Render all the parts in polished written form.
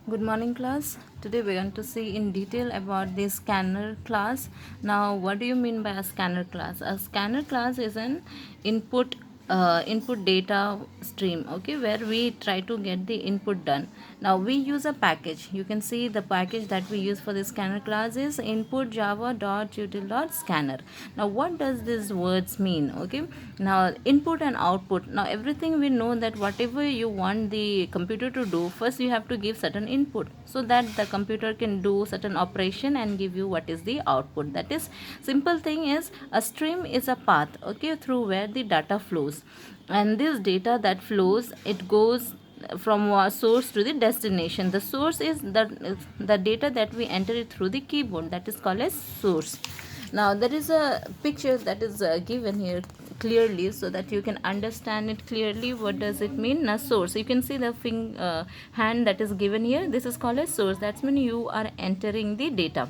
Good morning, class. Today we're going to see in detail about the scanner class. Now, what do you mean by a scanner class? A scanner class is an input data stream, okay, where we try to get the input done. Now we use a package. You can see the package that we use for the scanner class is input java.util.scanner. Now what does these words mean? Okay, now input and output. Now everything we know that whatever you want the computer to do, first you have to give certain input so that the computer can do certain operation and give you what is the output. That is, simple thing is a stream is a path, okay, through where the data flows, and this data that flows, it goes from a source to the destination. The source is the data that we enter it through the keyboard, that is called as source. Now there is a picture that is given here clearly so that you can understand it clearly. What does it mean? A source, you can see the hand that is given here. This is called as source. That's when you are entering the data.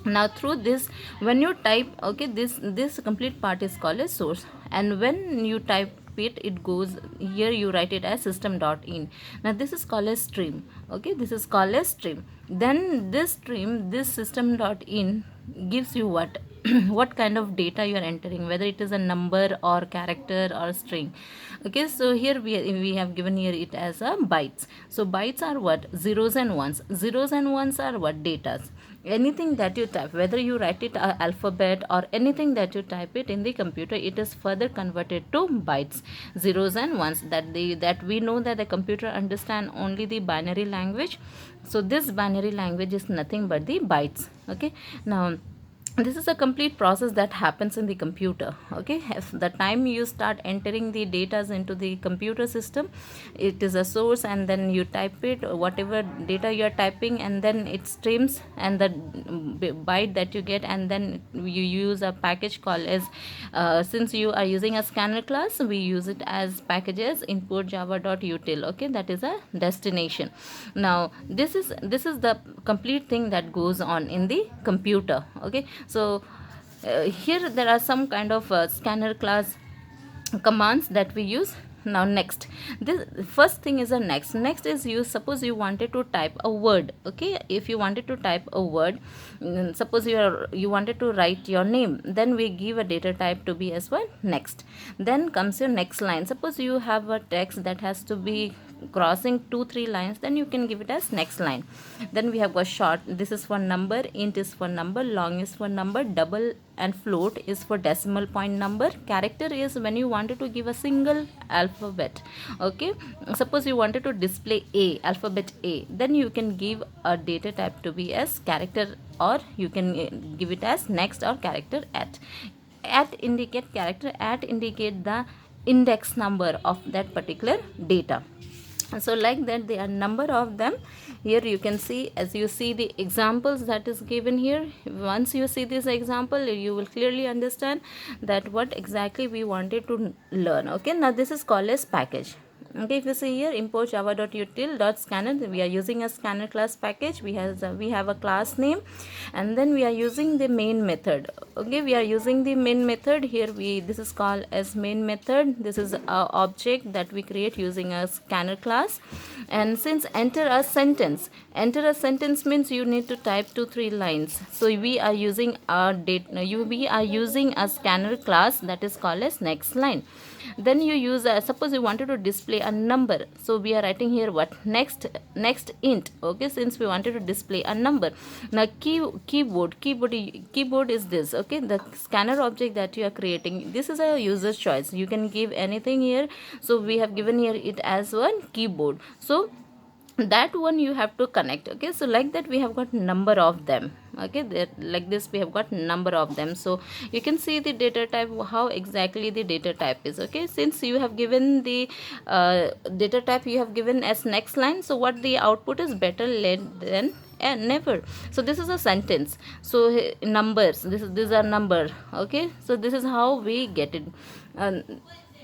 Now through this, when you type, okay, this complete part is called as source, and when you type it goes here, you write it as system.in. Now this is called as stream, okay, this is called as stream. Then this stream, this system.in gives you what what kind of data you are entering, whether it is a number or character or string. Okay, so here we have given here it as a bytes. So bytes are what? Zeros and ones. Zeros and ones are what? Datas. Anything that you type, whether you write it alphabet or anything that you type it in the computer, it is further converted to bytes, zeros and ones. That we know that the computer understand only the binary language. So this binary language is nothing but the bytes. Okay, now this is a complete process that happens in the computer. Okay, if the time you start entering the data into the computer system, it is a source, and then you type it, whatever data you are typing, and then it streams, and the byte that you get, and then you use a package called as since you are using a scanner class, we use it as packages input java.util. Okay, that is a destination. Now this is the complete thing that goes on in the computer. Okay, so here there are some kind of scanner class commands that we use. Now next, this first thing is a next is, you suppose you wanted to type a word. Okay, if you wanted to type a word, suppose you wanted to write your name, then we give a data type to be as well next. Then comes your next line. Suppose you have a text that has to be crossing 2-3 lines, then you can give it as next line. Then we have got short, this is for number, int is for number, long is for number, double and float is for decimal point number, character is when you wanted to give a single alphabet. Okay, suppose you wanted to display a alphabet a, then you can give a data type to be as character, or you can give it as next or character at indicate character, at indicate the index number of that particular data. So like that, there are number of them. Here you can see, as you see the examples that is given here, once you see this example, you will clearly understand that what exactly we wanted to learn. Okay, now this is called as package. Okay, if you see here, import java.util.scanner, we are using a scanner class package. We have a class name, and then we are using the main method. Okay, we are using the main method here. This is called as main method. This is a object that we create using a scanner class. And since enter a sentence means you need to type 2-3 lines. So we are using we are using a scanner class that is called as next line. Then you use suppose you wanted to display a number, so we are writing here what? Next int. Okay, since we wanted to display a number. Now keyboard is this. Okay, the scanner object that you are creating, this is a user's choice. You can give anything here, so we have given here it as one keyboard. So that one you have to connect. Okay, so like that we have got number of them. Okay, like this we have got number of them. So you can see the data type, how exactly the data type is. Okay, since you have given the data type, you have given as next line, so what the output is better led than never. So this is a sentence. So numbers, these are number. Okay, so this is how we get it.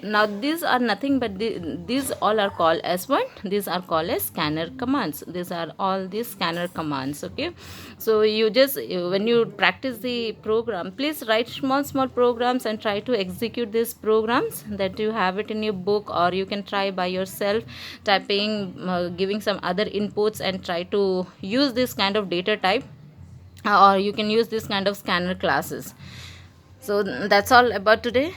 Now these are nothing but these all are called as what? These are called as scanner commands. These are all these scanner commands. Okay, so you just when you practice the program, please write small programs and try to execute these programs that you have it in your book, or you can try by yourself typing, giving some other inputs and try to use this kind of data type, or you can use this kind of scanner classes. So that's all about today.